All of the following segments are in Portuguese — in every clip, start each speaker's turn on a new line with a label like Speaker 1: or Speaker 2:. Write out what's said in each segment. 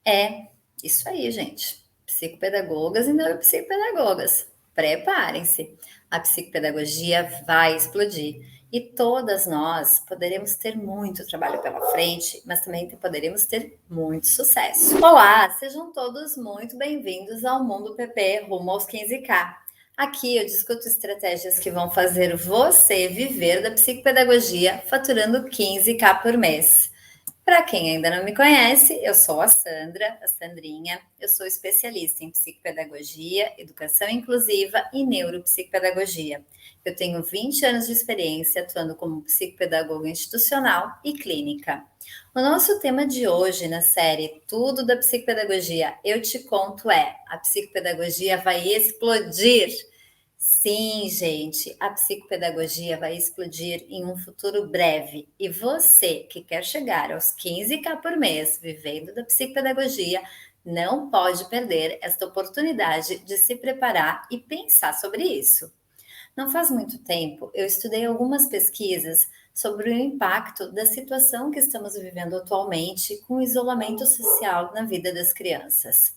Speaker 1: É, isso aí, gente. Psicopedagogas e neuropsicopedagogas, preparem-se. A psicopedagogia vai explodir e todas nós poderemos ter muito trabalho pela frente, mas também poderemos ter muito sucesso. Olá, sejam todos muito bem-vindos ao Mundo PP rumo aos 15K. Aqui eu discuto estratégias que vão fazer você viver da psicopedagogia faturando 15K por mês. Para quem ainda não me conhece, eu sou a Sandra, a Sandrinha. Eu sou especialista em psicopedagogia, educação inclusiva e neuropsicopedagogia. Eu tenho 20 anos de experiência atuando como psicopedagoga institucional e clínica. O nosso tema de hoje na série Tudo da Psicopedagogia Eu Te Conto é: a psicopedagogia vai explodir. Sim, gente, a psicopedagogia vai explodir em um futuro breve. E você que quer chegar aos 15K por mês vivendo da psicopedagogia, não pode perder esta oportunidade de se preparar e pensar sobre isso. Não faz muito tempo, eu estudei algumas pesquisas sobre o impacto da situação que estamos vivendo atualmente com o isolamento social na vida das crianças.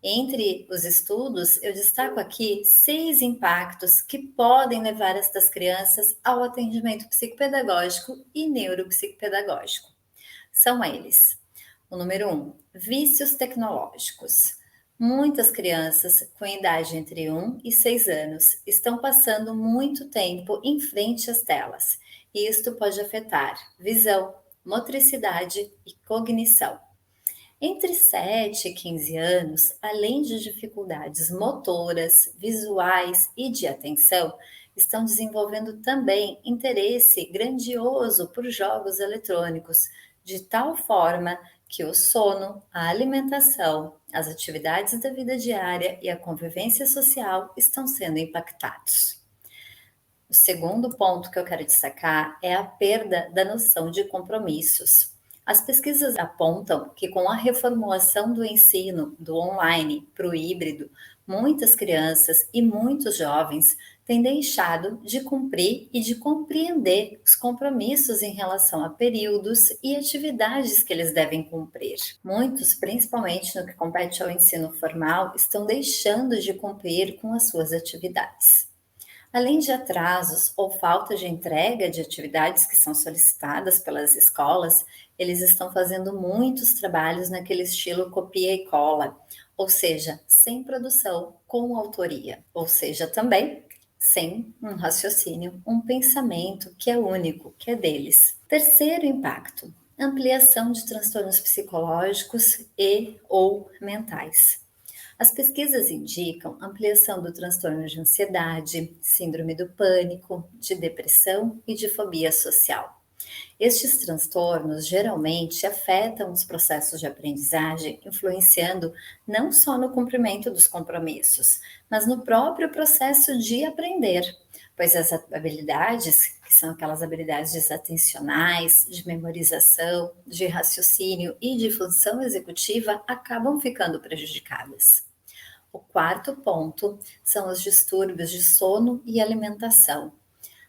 Speaker 1: Entre os estudos, eu destaco aqui 6 impactos que podem levar estas crianças ao atendimento psicopedagógico e neuropsicopedagógico. São eles: o número 1, vícios tecnológicos. Muitas crianças com idade entre 1 e 6 anos estão passando muito tempo em frente às telas, e isto pode afetar visão, motricidade e cognição. Entre 7 e 15 anos, além de dificuldades motoras, visuais e de atenção, estão desenvolvendo também interesse grandioso por jogos eletrônicos, de tal forma que o sono, a alimentação, as atividades da vida diária e a convivência social estão sendo impactados. O segundo ponto que eu quero destacar é a perda da noção de compromissos. As pesquisas apontam que, com a reformulação do ensino do online para o híbrido, muitas crianças e muitos jovens têm deixado de cumprir e de compreender os compromissos em relação a períodos e atividades que eles devem cumprir. Muitos, principalmente no que compete ao ensino formal, estão deixando de cumprir com as suas atividades. Além de atrasos ou falta de entrega de atividades que são solicitadas pelas escolas, eles estão fazendo muitos trabalhos naquele estilo copia e cola, ou seja, sem produção com autoria, ou seja, também sem um raciocínio, um pensamento que é único, que é deles. Terceiro impacto: ampliação de transtornos psicológicos e ou mentais. As pesquisas indicam ampliação do transtorno de ansiedade, síndrome do pânico, de depressão e de fobia social. Estes transtornos geralmente afetam os processos de aprendizagem, influenciando não só no cumprimento dos compromissos, mas no próprio processo de aprender, pois as habilidades, que são aquelas habilidades atencionais, de memorização, de raciocínio e de função executiva, acabam ficando prejudicadas. O quarto ponto são os distúrbios de sono e alimentação.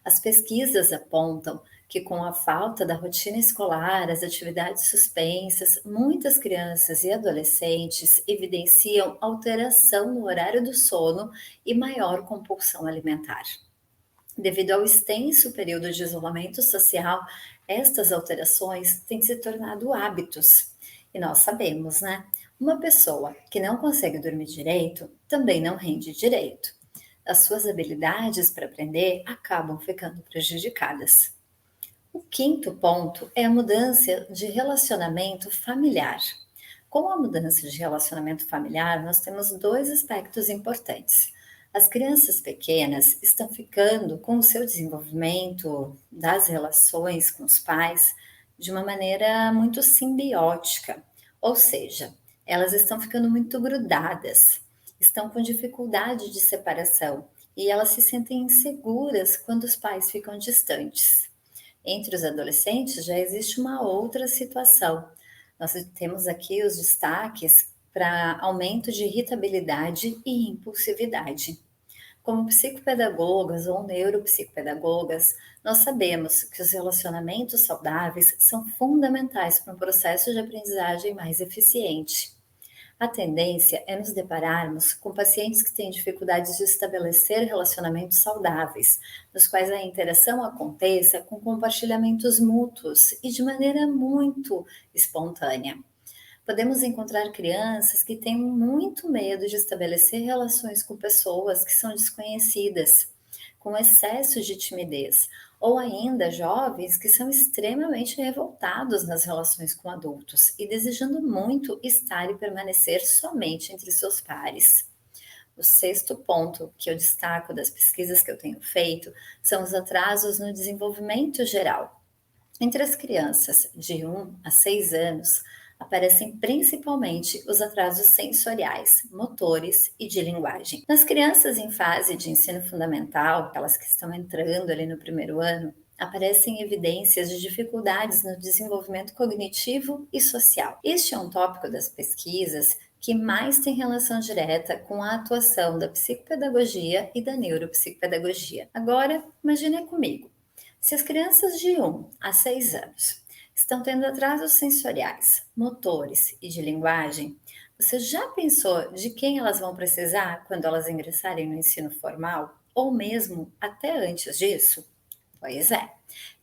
Speaker 1: As pesquisas apontam que, com a falta da rotina escolar, as atividades suspensas, muitas crianças e adolescentes evidenciam alteração no horário do sono e maior compulsão alimentar. Devido ao extenso período de isolamento social, estas alterações têm se tornado hábitos. E nós sabemos, né? Uma pessoa que não consegue dormir direito também não rende direito. As suas habilidades para aprender acabam ficando prejudicadas. O quinto ponto é a mudança de relacionamento familiar. Com a mudança de relacionamento familiar, nós temos 2 aspectos importantes. As crianças pequenas estão ficando com o seu desenvolvimento das relações com os pais de uma maneira muito simbiótica, ou seja, elas estão ficando muito grudadas, estão com dificuldade de separação e elas se sentem inseguras quando os pais ficam distantes. Entre os adolescentes já existe uma outra situação. Nós temos aqui os destaques para aumento de irritabilidade e impulsividade. Como psicopedagogas ou neuropsicopedagogas, nós sabemos que os relacionamentos saudáveis são fundamentais para um processo de aprendizagem mais eficiente. A tendência é nos depararmos com pacientes que têm dificuldades de estabelecer relacionamentos saudáveis, nos quais a interação aconteça com compartilhamentos mútuos e de maneira muito espontânea. Podemos encontrar crianças que têm muito medo de estabelecer relações com pessoas que são desconhecidas, com excesso de timidez, ou ainda jovens que são extremamente revoltados nas relações com adultos e desejando muito estar e permanecer somente entre seus pares. O sexto ponto que eu destaco das pesquisas que eu tenho feito são os atrasos no desenvolvimento geral. Entre as crianças de 1 a 6 anos, aparecem principalmente os atrasos sensoriais, motores e de linguagem. Nas crianças em fase de ensino fundamental, aquelas que estão entrando ali no primeiro ano, aparecem evidências de dificuldades no desenvolvimento cognitivo e social. Este é um tópico das pesquisas que mais tem relação direta com a atuação da psicopedagogia e da neuropsicopedagogia. Agora, imagine comigo. Se as crianças de 1 a 6 anos estão tendo atrasos sensoriais, motores e de linguagem, você já pensou de quem elas vão precisar quando elas ingressarem no ensino formal ou mesmo até antes disso? Pois é,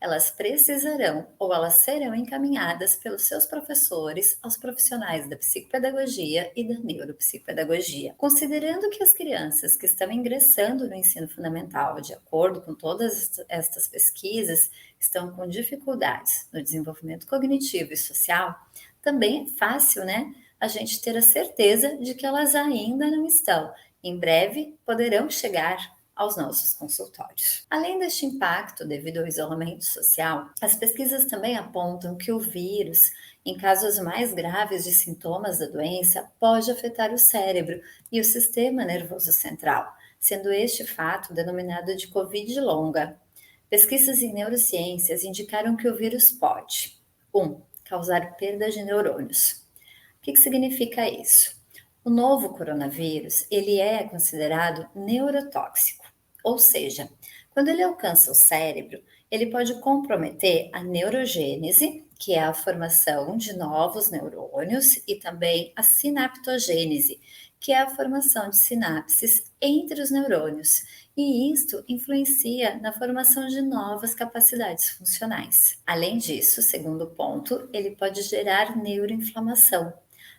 Speaker 1: elas precisarão ou elas serão encaminhadas pelos seus professores aos profissionais da psicopedagogia e da neuropsicopedagogia. Considerando que as crianças que estão ingressando no ensino fundamental, de acordo com todas estas pesquisas, estão com dificuldades no desenvolvimento cognitivo e social, também é fácil, né? A gente ter a certeza de que elas ainda não estão. Em breve poderão chegar aos nossos consultórios. Além deste impacto devido ao isolamento social, as pesquisas também apontam que o vírus, em casos mais graves de sintomas da doença, pode afetar o cérebro e o sistema nervoso central, sendo este fato denominado de Covid longa. Pesquisas em neurociências indicaram que o vírus pode 1. Causar perda de neurônios. O que significa isso? O novo coronavírus, ele é considerado neurotóxico, ou seja, quando ele alcança o cérebro, ele pode comprometer a neurogênese, que é a formação de novos neurônios, e também a sinaptogênese, que é a formação de sinapses entre os neurônios, e isto influencia na formação de novas capacidades funcionais. Além disso, segundo ponto, ele pode gerar neuroinflamação.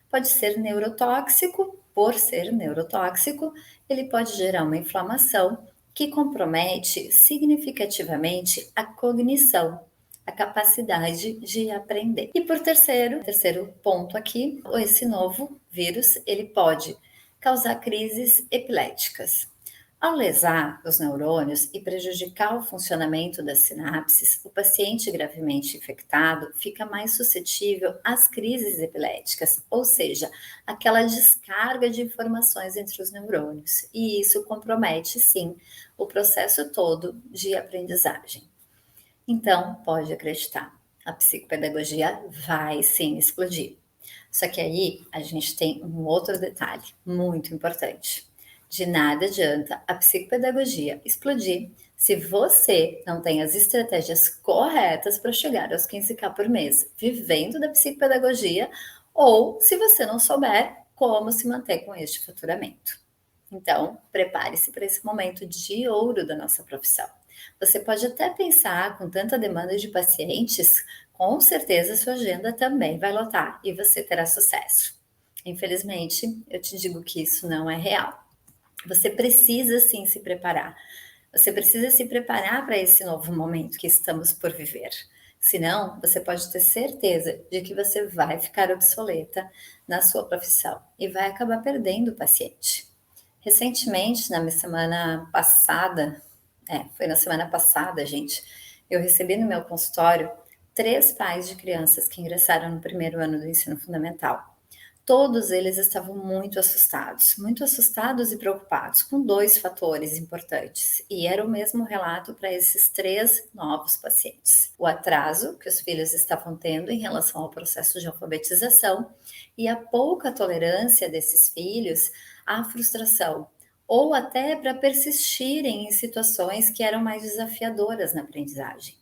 Speaker 1: Pode ser neurotóxico, por ser neurotóxico, ele pode gerar uma inflamação que compromete significativamente a cognição, a capacidade de aprender. E por terceiro ponto aqui, esse novo vírus, ele pode causar crises epiléticas. Ao lesar os neurônios e prejudicar o funcionamento das sinapses, o paciente gravemente infectado fica mais suscetível às crises epiléticas, ou seja, aquela descarga de informações entre os neurônios, e isso compromete, sim, o processo todo de aprendizagem. Então, pode acreditar, a psicopedagogia vai sim explodir. Só que aí a gente tem um outro detalhe muito importante. De nada adianta a psicopedagogia explodir se você não tem as estratégias corretas para chegar aos 15K por mês, vivendo da psicopedagogia, ou se você não souber como se manter com este faturamento. Então, prepare-se para esse momento de ouro da nossa profissão. Você pode até pensar, com tanta demanda de pacientes, com certeza sua agenda também vai lotar e você terá sucesso. Infelizmente, eu te digo que isso não é real. Você precisa sim se preparar. Você precisa se preparar para esse novo momento que estamos por viver. Senão, você pode ter certeza de que você vai ficar obsoleta na sua profissão e vai acabar perdendo o paciente. Recentemente, na minha semana passada, foi na semana passada, gente, eu recebi no meu consultório 3 pais de crianças que ingressaram no primeiro ano do ensino fundamental. Todos eles estavam muito assustados e preocupados com 2 fatores importantes, e era o mesmo relato para esses 3 novos pacientes: o atraso que os filhos estavam tendo em relação ao processo de alfabetização e a pouca tolerância desses filhos à frustração, ou até para persistirem em situações que eram mais desafiadoras na aprendizagem.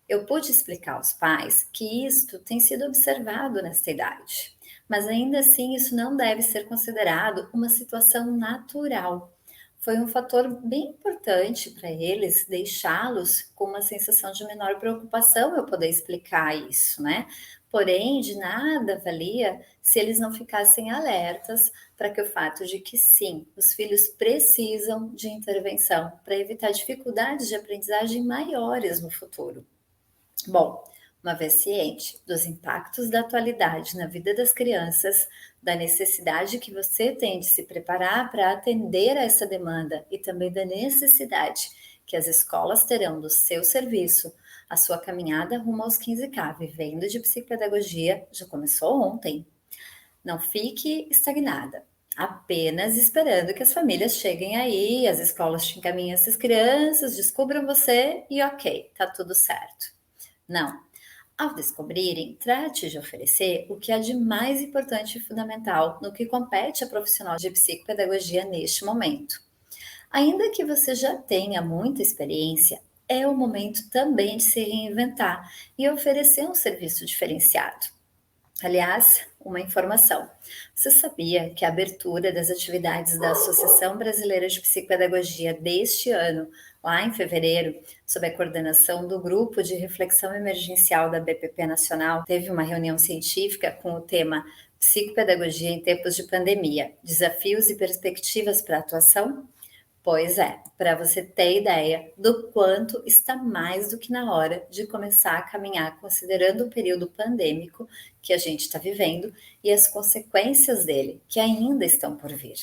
Speaker 1: Eu pude explicar aos pais que isto tem sido observado nesta idade. Mas ainda assim, isso não deve ser considerado uma situação natural. Foi um fator bem importante para eles deixá-los com uma sensação de menor preocupação eu poder explicar isso, né? Porém, de nada valia se eles não ficassem alertas para que o fato de que sim, os filhos precisam de intervenção para evitar dificuldades de aprendizagem maiores no futuro. Bom, uma vez ciente dos impactos da atualidade na vida das crianças, da necessidade que você tem de se preparar para atender a essa demanda e também da necessidade que as escolas terão do seu serviço, a sua caminhada rumo aos 15K vivendo de psicopedagogia já começou ontem. Não fique estagnada, apenas esperando que as famílias cheguem aí, as escolas te encaminhem essas crianças, descubram você e ok, tá tudo certo. Não. Ao descobrirem, trate de oferecer o que há de mais importante e fundamental no que compete a profissional de psicopedagogia neste momento. Ainda que você já tenha muita experiência, é o momento também de se reinventar e oferecer um serviço diferenciado. Aliás, uma informação. Você sabia que a abertura das atividades da Associação Brasileira de Psicopedagogia deste ano, lá em fevereiro, sob a coordenação do Grupo de Reflexão Emergencial da BPP Nacional, teve uma reunião científica com o tema Psicopedagogia em tempos de pandemia, desafios e perspectivas para a atuação? Pois é, para você ter ideia do quanto está mais do que na hora de começar a caminhar considerando o período pandêmico que a gente está vivendo e as consequências dele, que ainda estão por vir.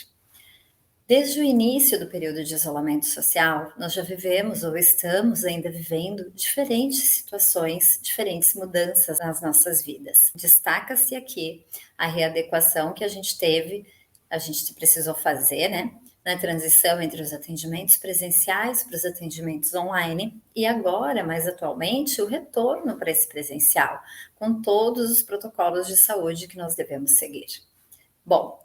Speaker 1: Desde o início do período de isolamento social, nós já vivemos ou estamos ainda vivendo diferentes situações, diferentes mudanças nas nossas vidas. Destaca-se aqui a readequação que a gente precisou fazer, né? Na transição entre os atendimentos presenciais para os atendimentos online e agora, mais atualmente, o retorno para esse presencial, com todos os protocolos de saúde que nós devemos seguir. Bom,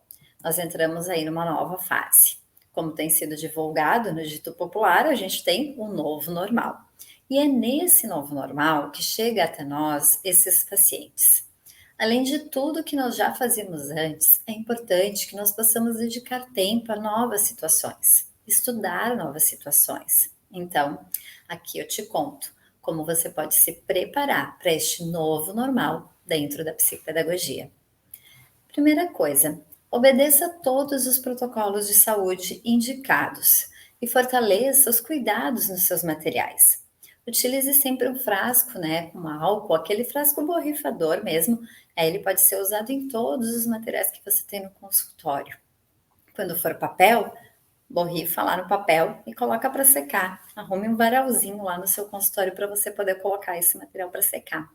Speaker 1: nós entramos aí numa nova fase. Como tem sido divulgado no dito popular, a gente tem um novo normal. E é nesse novo normal que chega até nós esses pacientes. Além de tudo que nós já fazíamos antes, é importante que nós possamos dedicar tempo a novas situações, estudar novas situações. Então, aqui eu te conto como você pode se preparar para este novo normal dentro da psicopedagogia. Primeira coisa, obedeça todos os protocolos de saúde indicados e fortaleça os cuidados nos seus materiais. Utilize sempre um frasco, né, com álcool, aquele frasco borrifador mesmo. Ele pode ser usado em todos os materiais que você tem no consultório. Quando for papel, borrifa lá no papel e coloca para secar. Arrume um varalzinho lá no seu consultório para você poder colocar esse material para secar.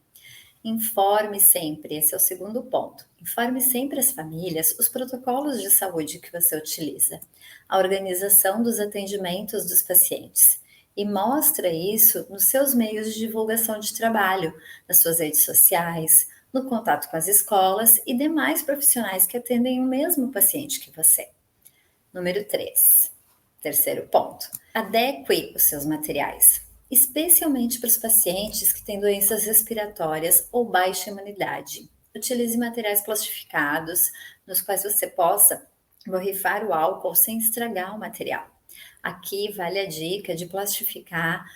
Speaker 1: Informe sempre, esse é o segundo ponto. Informe sempre as famílias os protocolos de saúde que você utiliza, a organização dos atendimentos dos pacientes. E mostra isso nos seus meios de divulgação de trabalho, nas suas redes sociais, no contato com as escolas e demais profissionais que atendem o mesmo paciente que você. Número 3. Terceiro ponto. Adeque os seus materiais, especialmente para os pacientes que têm doenças respiratórias ou baixa imunidade. Utilize materiais plastificados, nos quais você possa borrifar o álcool sem estragar o material. Aqui vale a dica de plastificar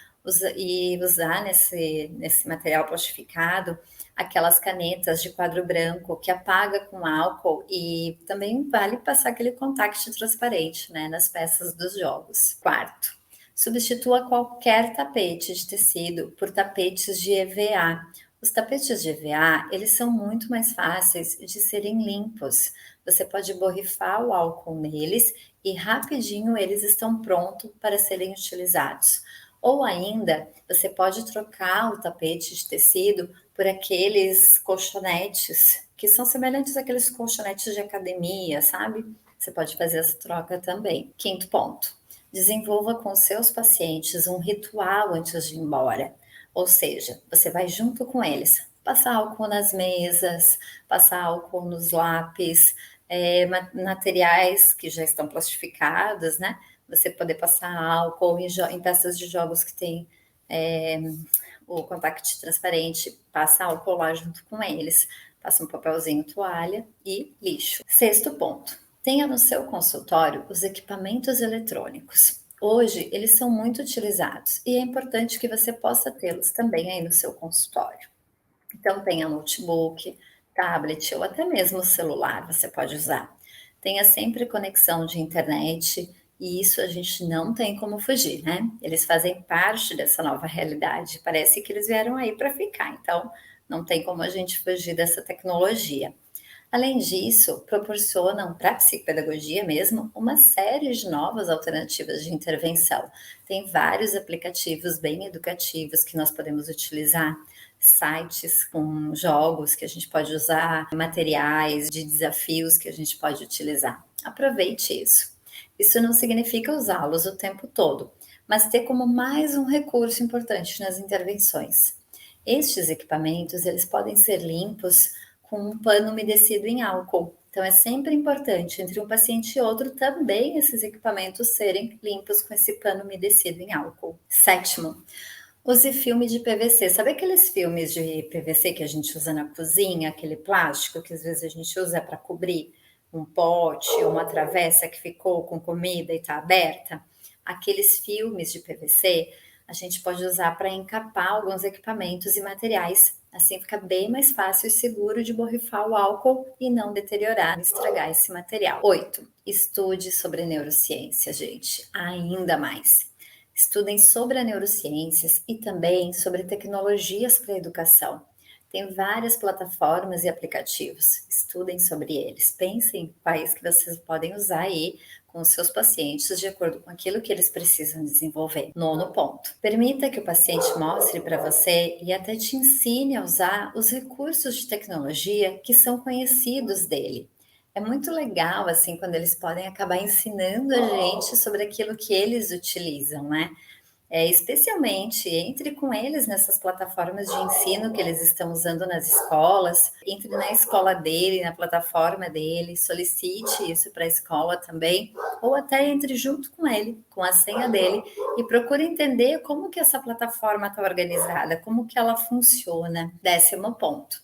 Speaker 1: e usar nesse material plastificado aquelas canetas de quadro branco que apaga com álcool e também vale passar aquele contact transparente, né, nas peças dos jogos. Quarto, substitua qualquer tapete de tecido por tapetes de EVA. Os tapetes de EVA, eles são muito mais fáceis de serem limpos. Você pode borrifar o álcool neles e rapidinho eles estão prontos para serem utilizados. Ou ainda, você pode trocar o tapete de tecido por aqueles colchonetes, que são semelhantes àqueles colchonetes de academia, sabe? Você pode fazer essa troca também. Quinto ponto, desenvolva com seus pacientes um ritual antes de ir embora. Ou seja, você vai junto com eles, passar álcool nas mesas, passar álcool nos lápis, materiais que já estão plastificados, né? Você poder passar álcool em peças de jogos que tem o contact transparente, passa álcool lá junto com eles. Passa um papelzinho, toalha e lixo. Sexto ponto: tenha no seu consultório os equipamentos eletrônicos. Hoje eles são muito utilizados e é importante que você possa tê-los também aí no seu consultório. Então tenha notebook, tablet ou até mesmo celular, você pode usar. Tenha sempre conexão de internet e isso a gente não tem como fugir, né? Eles fazem parte dessa nova realidade. Parece que eles vieram aí para ficar, então não tem como a gente fugir dessa tecnologia. Além disso, proporcionam para a psicopedagogia mesmo uma série de novas alternativas de intervenção. Tem vários aplicativos bem educativos que nós podemos utilizar, sites com jogos que a gente pode usar, materiais de desafios que a gente pode utilizar. Aproveite isso. Isso não significa usá-los o tempo todo, mas ter como mais um recurso importante nas intervenções. Estes equipamentos, eles podem ser limpos com um pano umedecido em álcool. Então é sempre importante entre um paciente e outro também esses equipamentos serem limpos com esse pano umedecido em álcool. Sétimo, use filme de PVC. Sabe aqueles filmes de PVC que a gente usa na cozinha, aquele plástico que às vezes a gente usa para cobrir um pote ou uma travessa que ficou com comida e está aberta? Aqueles filmes de PVC a gente pode usar para encapar alguns equipamentos e materiais. Assim fica bem mais fácil e seguro de borrifar o álcool e não deteriorar e estragar esse material. 8. Estude sobre neurociência, gente. Ainda mais. Estudem sobre as neurociências e também sobre tecnologias para a educação. Tem várias plataformas e aplicativos. Estudem sobre eles. Pensem em quais que vocês podem usar aí com os seus pacientes de acordo com aquilo que eles precisam desenvolver. Nono ponto: permita que o paciente mostre para você e até te ensine a usar os recursos de tecnologia que são conhecidos dele. É muito legal, assim, quando eles podem acabar ensinando a gente sobre aquilo que eles utilizam, né? Especialmente entre com eles nessas plataformas de ensino que eles estão usando nas escolas, entre na escola dele, na plataforma dele, solicite isso para a escola também, ou até entre junto com ele, com a senha dele, e procure entender como que essa plataforma está organizada, como que ela funciona. 10º ponto: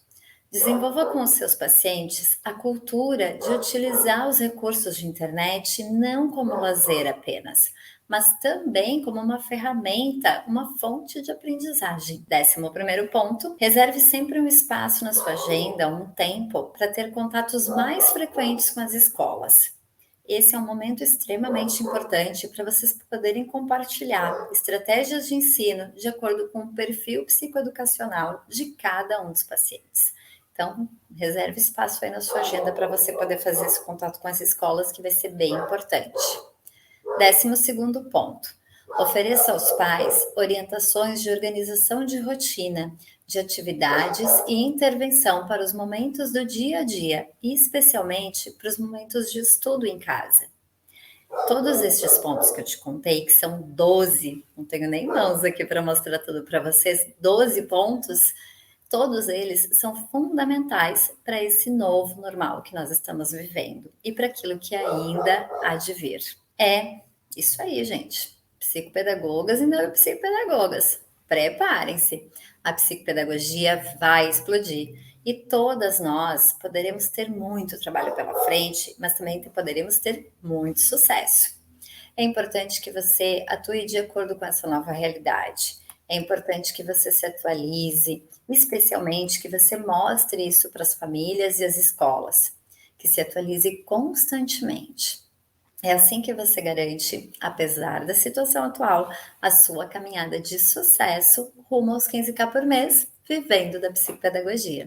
Speaker 1: desenvolva com os seus pacientes a cultura de utilizar os recursos de internet não como lazer apenas, mas também como uma ferramenta, uma fonte de aprendizagem. 11º ponto: reserve sempre um espaço na sua agenda, um tempo, para ter contatos mais frequentes com as escolas. Esse é um momento extremamente importante para vocês poderem compartilhar estratégias de ensino de acordo com o perfil psicoeducacional de cada um dos pacientes. Então, reserve espaço aí na sua agenda para você poder fazer esse contato com as escolas, que vai ser bem importante. 12º ponto: ofereça aos pais orientações de organização de rotina, de atividades e intervenção para os momentos do dia a dia, e especialmente para os momentos de estudo em casa. Todos estes pontos que eu te contei, que são 12, não tenho nem mãos aqui para mostrar tudo para vocês, 12 pontos, todos eles são fundamentais para esse novo normal que nós estamos vivendo e para aquilo que ainda há de vir. É isso aí, gente. Psicopedagogas e neuropsicopedagogas, preparem-se. A psicopedagogia vai explodir e todas nós poderemos ter muito trabalho pela frente, mas também poderemos ter muito sucesso. É importante que você atue de acordo com essa nova realidade. É importante que você se atualize, especialmente que você mostre isso para as famílias e as escolas, que se atualize constantemente. É assim que você garante, apesar da situação atual, a sua caminhada de sucesso rumo aos 15K por mês, vivendo da psicopedagogia.